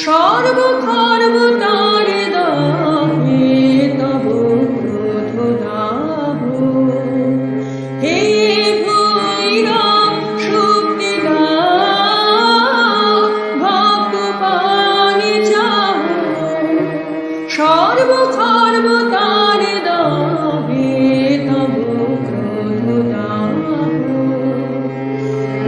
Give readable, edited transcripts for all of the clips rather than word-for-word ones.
সর্বক্ষর্বতার দাহে তব ক্রোধ দাহ। হে ভৈরব শক্তি দাও, ভক্ত পানে চাহ। সর্বক্ষর্বতার দাহে তব ক্রোধ দাহ।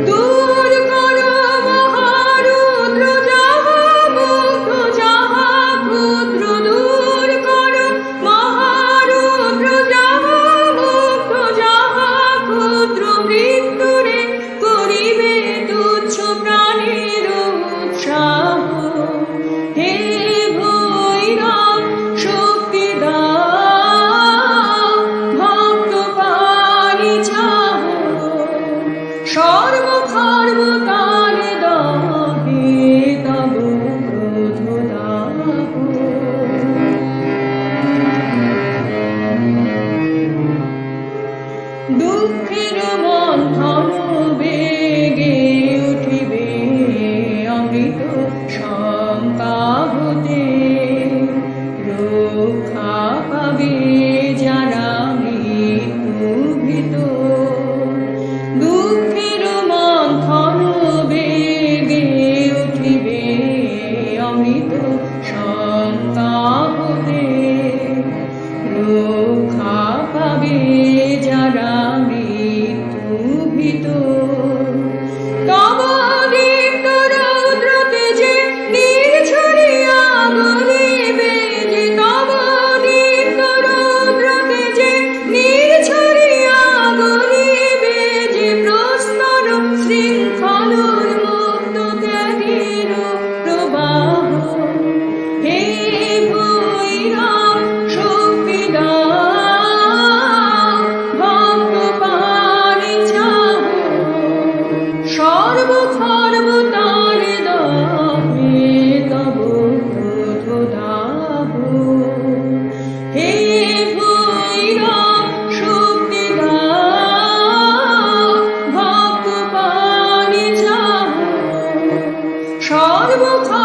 দূর করো মহারুদ্র যাহা মুগ্ধ যাহা ক্ষুদ্র। দূর করো মহারুদ্র যাহা মুগ্ধ যাহা ক্ষুদ্র। মৃত্যুরে করিবে তুচ্ছ প্রাণের উৎসাহ। হে ভৈরব শক্তি দাও, ভক্ত পানে চাহ। সর্বক্ষর্বতার দাহে তব ক্রোধ দাহ। দুঃখের মন্থন বেগে উঠিবে অমৃত শঙ্কা হতে। রক্ষা পাবে যারা মৃত্যুভীত। দুঃখের মন্থন বেগে উঠিবে অমৃত শঙ্কা হতে। রক্ষা পাবে যারা মৃত্যুভীত। তব দীপ্ত রৌদ্র তেজে নীর ছড়িয়া গলিবে যে। তব দীপ্ত রৌদ্র তেজে নীর ছড়িয়া গলিবে যে। প্রস্তর শৃঙ্খলর মুক্ত ত্যাগের প্রবাহ। হে ভৈরব শক্তি দাও, ভক্ত পানে চাহ। সর্বক্ষর্বতার দাহে তব ক্রোধ দাহ। হে ভৈরব শক্তি দাও, ভক্ত পানে চাহ। সর্বক্ষর্বতার